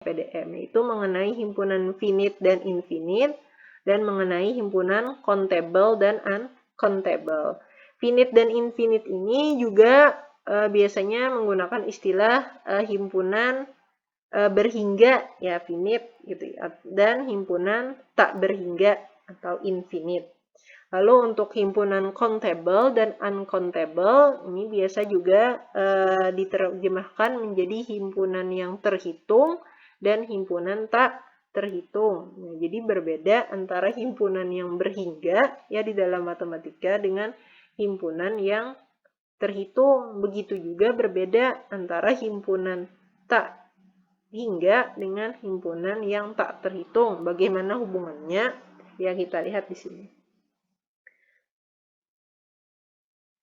PDM, yaitu mengenai himpunan finite dan infinite, dan mengenai himpunan countable dan uncountable. Finite dan infinite ini juga biasanya menggunakan istilah himpunan berhingga, ya finite gitu ya, dan himpunan tak berhingga atau infinite. Lalu untuk himpunan countable dan uncountable, ini biasa juga diterjemahkan menjadi himpunan yang terhitung dan himpunan tak terhitung. Nah, jadi berbeda antara himpunan yang berhingga ya di dalam matematika dengan himpunan yang terhitung. Begitu juga berbeda antara himpunan tak hingga dengan himpunan yang tak terhitung. Bagaimana hubungannya? Ya, kita lihat di sini.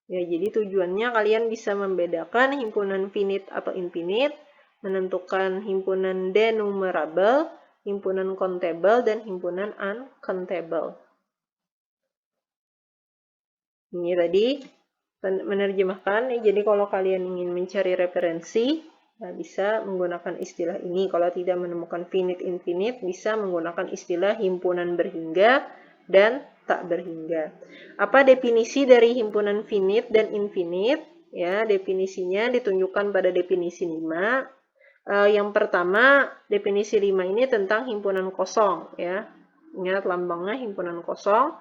Ya, jadi tujuannya kalian bisa membedakan himpunan finite atau infinite, menentukan himpunan denumerable, himpunan countable, dan himpunan uncountable. Ini tadi menerjemahkan, jadi kalau kalian ingin mencari referensi, nah bisa menggunakan istilah ini. Kalau tidak menemukan finite infinite, bisa menggunakan istilah himpunan berhingga dan tak berhingga. Apa definisi dari himpunan finite dan infinite? Ya, definisinya ditunjukkan pada definisi 5. Yang pertama, definisi 5 ini tentang himpunan kosong, ya. Ingat lambangnya himpunan kosong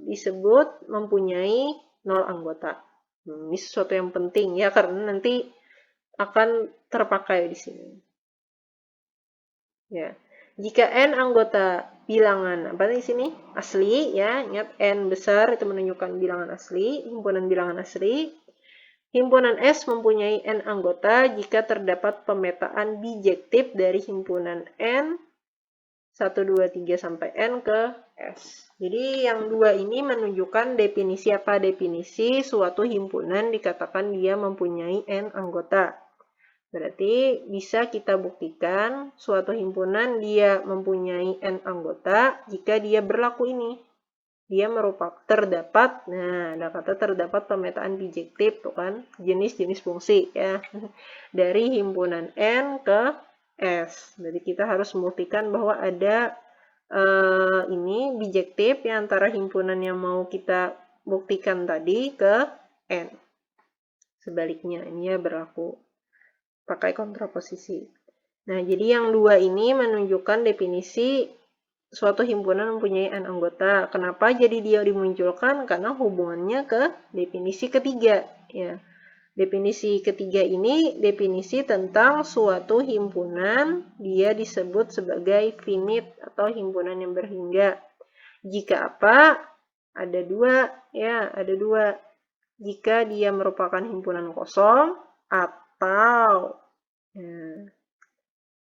disebut mempunyai 0 anggota. Ini sesuatu yang penting ya, karena nanti akan terpakai di sini. Ya. Jika n anggota bilangan apa di sini? Asli ya, ingat n besar itu menunjukkan bilangan asli, himpunan bilangan asli. Himpunan S mempunyai n anggota jika terdapat pemetaan bijektif dari himpunan n 1, 2, 3 sampai n ke S. Jadi yang dua ini menunjukkan definisi apa? Definisi suatu himpunan dikatakan dia mempunyai n anggota. Berarti bisa kita buktikan suatu himpunan dia mempunyai n anggota jika dia berlaku ini. Dia merupakan terdapat, nah ada kata terdapat pemetaan bijektif tuh kan, jenis-jenis fungsi ya. Dari himpunan n ke S. Jadi kita harus membuktikan bahwa ada ini bijektif ya antara himpunan yang mau kita buktikan tadi ke n. Sebaliknya ini ya berlaku pakai kontraposisi. Nah, jadi yang dua ini menunjukkan definisi suatu himpunan mempunyai n anggota. Kenapa jadi dia dimunculkan? Karena hubungannya ke definisi ketiga. Ya. Definisi ketiga ini definisi tentang suatu himpunan, dia disebut sebagai finite atau himpunan yang berhingga. Jika apa? Ada dua, ya, ada dua. Jika dia merupakan himpunan kosong atau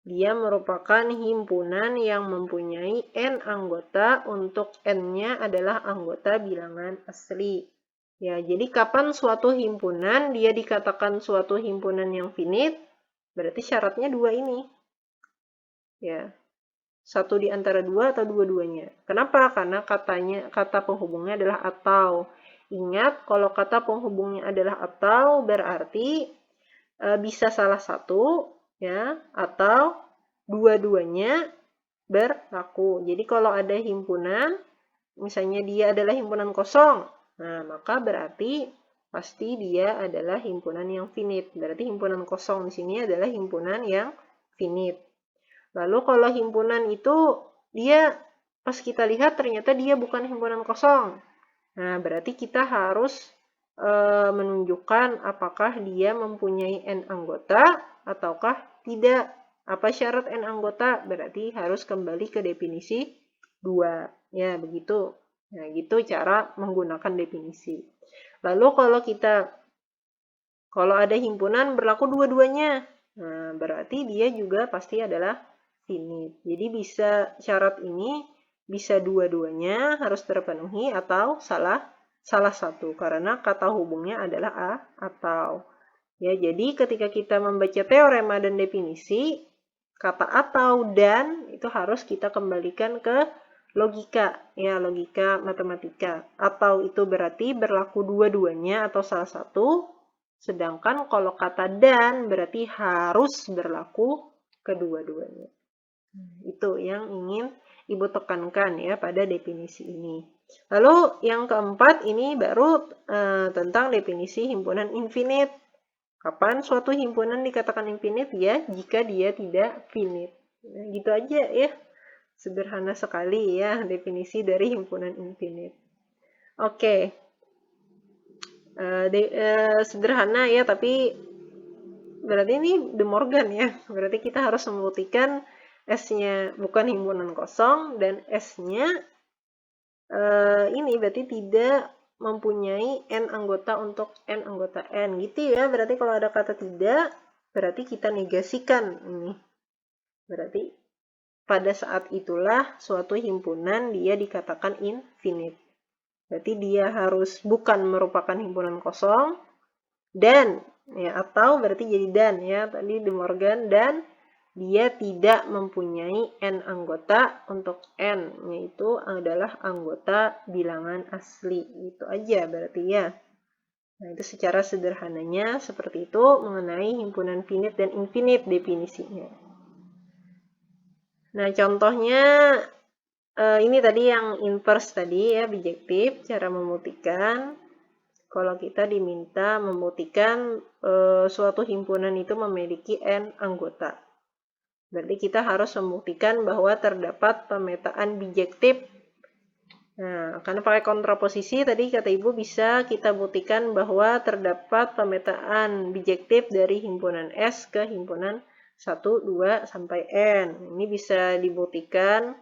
dia merupakan himpunan yang mempunyai n anggota untuk n-nya adalah anggota bilangan asli. Ya, jadi kapan suatu himpunan dia dikatakan suatu himpunan yang finite? Berarti syaratnya dua ini. Ya. Satu di antara dua atau dua-duanya. Kenapa? Karena kata penghubungnya adalah atau. Ingat, kalau kata penghubungnya adalah atau berarti bisa salah satu ya atau dua-duanya berlaku. Jadi kalau ada himpunan, misalnya dia adalah himpunan kosong, nah maka berarti pasti dia adalah himpunan yang finite. Berarti himpunan kosong di sini adalah himpunan yang finite. Lalu kalau himpunan itu dia pas kita lihat ternyata dia bukan himpunan kosong. Nah, berarti kita harus menunjukkan apakah dia mempunyai n anggota ataukah tidak. Apa syarat n anggota? Berarti harus kembali ke definisi 2. Ya, begitu. Nah, gitu cara menggunakan definisi. Lalu kalau ada himpunan berlaku dua-duanya, nah, berarti dia juga pasti adalah finite. Jadi bisa syarat ini bisa dua-duanya harus terpenuhi atau salah satu karena kata hubungnya adalah atau. Ya, jadi ketika kita membaca teorema dan definisi, kata atau dan itu harus kita kembalikan ke logika, ya logika matematika. Atau itu berarti berlaku dua-duanya atau salah satu, sedangkan kalau kata dan berarti harus berlaku kedua-duanya. Itu yang ingin Ibu tekankan ya pada definisi ini. Lalu yang keempat ini baru tentang definisi himpunan infinite. Kapan suatu himpunan dikatakan infinite? Ya, jika dia tidak finite. Nah, gitu aja ya. Sederhana sekali ya definisi dari himpunan infinite. Oke. Sederhana ya, tapi berarti ini De Morgan ya. Berarti kita harus membuktikan S-nya bukan himpunan kosong dan S-nya ini berarti tidak mempunyai N anggota untuk N anggota N. Gitu ya. Berarti kalau ada kata tidak, berarti kita negasikan ini. Berarti pada saat itulah suatu himpunan dia dikatakan infinite. Berarti dia harus bukan merupakan himpunan kosong dan ya, atau berarti jadi dan ya, tadi De Morgan, dan dia tidak mempunyai N anggota untuk N, yaitu adalah anggota bilangan asli. Itu aja berarti ya. Nah, itu secara sederhananya seperti itu mengenai himpunan finite dan infinite definisinya. Nah, contohnya ini tadi yang inverse tadi ya, bijektif, cara membuktikan. Kalau kita diminta membuktikan suatu himpunan itu memiliki N anggota. Berarti kita harus membuktikan bahwa terdapat pemetaan bijektif. Nah, karena pakai kontraposisi tadi kata Ibu bisa kita buktikan bahwa terdapat pemetaan bijektif dari himpunan S ke himpunan 1, 2, sampai N. Ini bisa dibuktikan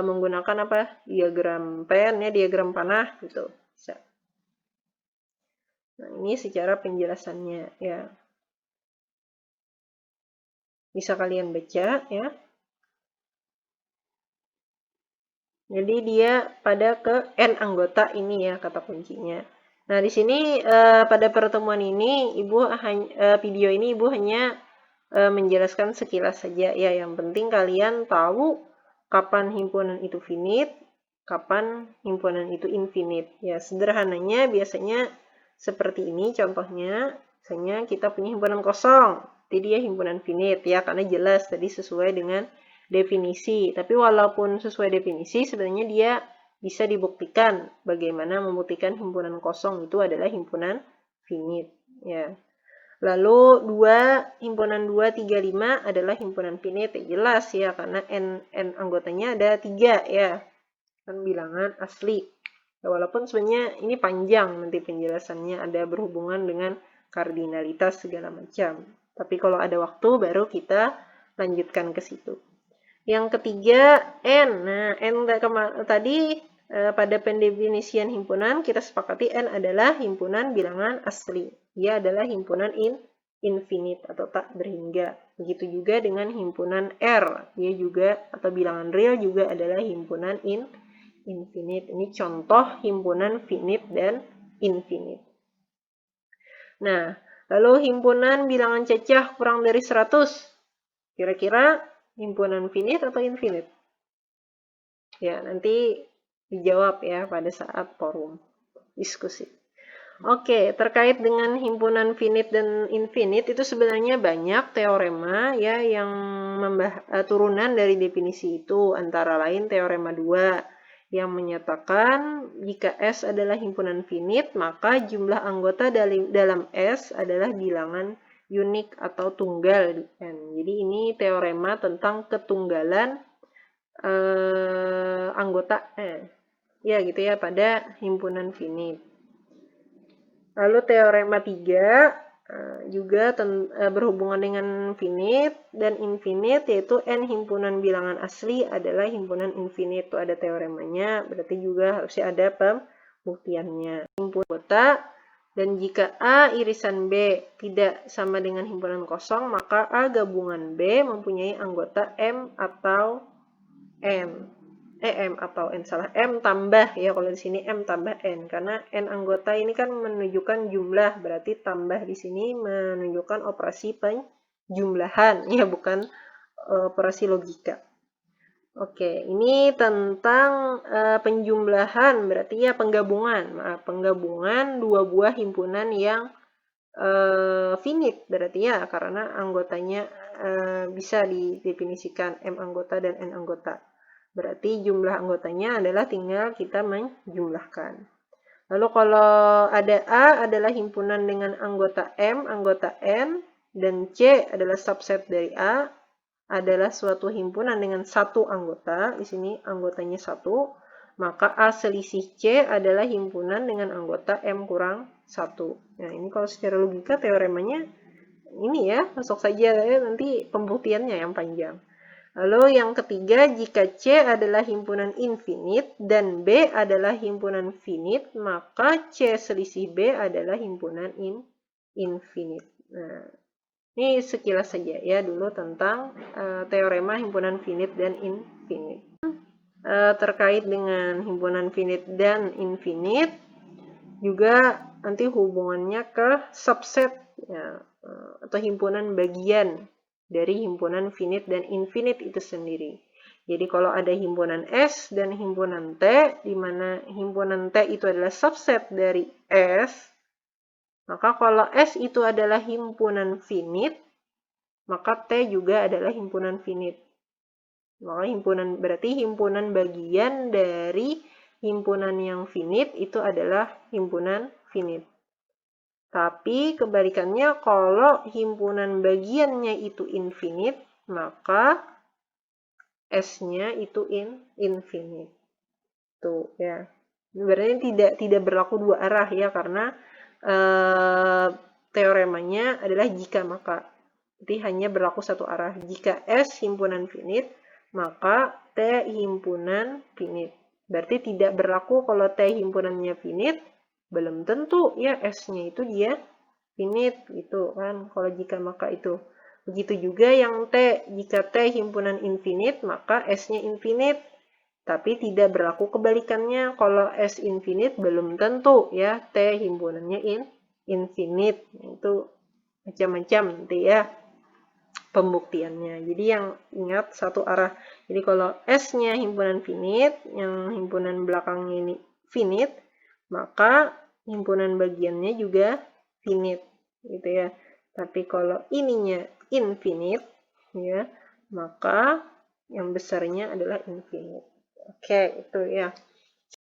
menggunakan apa? Diagram pen ya, diagram panah gitu. Bisa. Nah, ini secara penjelasannya ya. Bisa kalian baca ya. Jadi dia pada ke N anggota ini ya kata kuncinya. Nah, di sini pada pertemuan ini video ini Ibu hanya menjelaskan sekilas saja ya. Yang penting kalian tahu kapan himpunan itu finite, kapan himpunan itu infinite. Ya, sederhananya biasanya seperti ini contohnya. Misalnya kita punya himpunan kosong, jadi dia himpunan finite ya, karena jelas tadi sesuai dengan definisi. Tapi walaupun sesuai definisi, sebenarnya dia bisa dibuktikan. Bagaimana membuktikan himpunan kosong itu adalah himpunan finite ya. Lalu himpunan 2, 3, 5 adalah himpunan finite. Jelas ya, karena N anggotanya ada 3 ya. Kan bilangan asli. Ya, walaupun sebenarnya ini panjang nanti penjelasannya, ada berhubungan dengan kardinalitas segala macam. Tapi kalau ada waktu baru kita lanjutkan ke situ. Yang ketiga, N. Nah, N tadi pada pendefinisian himpunan kita sepakati N adalah himpunan bilangan asli. Dia adalah himpunan infinite atau tak berhingga. Begitu juga dengan himpunan R. Dia juga atau bilangan real juga adalah himpunan infinite. Ini contoh himpunan finite dan infinite. Nah, lalu himpunan bilangan cacah kurang dari 100. Kira-kira himpunan finite atau infinite? Ya, nanti dijawab ya pada saat forum diskusi. Oke, terkait dengan himpunan finite dan infinite itu sebenarnya banyak teorema ya yang turunan dari definisi itu, antara lain teorema 2 yang menyatakan jika S adalah himpunan finite, maka jumlah anggota dalam S adalah bilangan unik atau tunggal di N. Jadi ini teorema tentang ketunggalan anggota ya gitu ya pada himpunan finite. Lalu teorema 3 juga berhubungan dengan finite dan infinite, yaitu N himpunan bilangan asli adalah himpunan infinite. Itu ada teoremanya, berarti juga harusnya ada pembuktiannya. Himpunan anggota, dan jika A irisan B tidak sama dengan himpunan kosong, maka A gabungan B mempunyai anggota M atau N. M tambah ya, kalau di sini M tambah N, karena N anggota ini kan menunjukkan jumlah, berarti tambah di sini menunjukkan operasi penjumlahan ya, bukan operasi logika. Oke, ini tentang penjumlahan, berarti ya penggabungan dua buah himpunan yang finite berarti ya, karena anggotanya bisa didefinisikan M anggota dan N anggota. Berarti jumlah anggotanya adalah tinggal kita menjumlahkan. Lalu kalau ada A adalah himpunan dengan anggota M, anggota N, dan C adalah subset dari A, adalah suatu himpunan dengan satu anggota, di sini anggotanya satu, maka A selisih C adalah himpunan dengan anggota M kurang 1. Nah, ini kalau secara logika teoremanya ini ya, masuk saja ya, nanti pembuktiannya yang panjang. Lalu yang ketiga, jika C adalah himpunan infinite dan B adalah himpunan finite, maka C selisih B adalah himpunan infinite. Nah, ini sekilas saja ya dulu tentang teorema himpunan finite dan infinite. Terkait dengan himpunan finite dan infinite, juga nanti hubungannya ke subset ya, atau himpunan bagian dari himpunan finite dan infinite itu sendiri. Jadi kalau ada himpunan S dan himpunan T, di mana himpunan T itu adalah subset dari S, maka kalau S itu adalah himpunan finite, maka T juga adalah himpunan finite. Maka berarti himpunan bagian dari himpunan yang finite itu adalah himpunan finite. Tapi kebalikannya, kalau himpunan bagiannya itu infinite, maka S-nya itu infinite. Tuh ya. Berarti tidak berlaku dua arah ya, karena teoremanya adalah jika maka. Jadi hanya berlaku satu arah. Jika S himpunan finite, maka T himpunan finite. Berarti tidak berlaku kalau T himpunannya finite, belum tentu ya S-nya itu dia finite gitu kan, kalau jika maka itu. Begitu juga yang T, jika T himpunan infinite maka S-nya infinite, tapi tidak berlaku kebalikannya, kalau S infinite belum tentu ya T himpunannya infinite. Itu macam-macam nanti ya pembuktiannya. Jadi yang ingat satu arah. Jadi kalau S-nya himpunan finite, yang himpunan belakangnya ini finite, maka himpunan bagiannya juga finite gitu ya. Tapi kalau ininya infinite ya, maka yang besarnya adalah infinite. Oke, itu ya.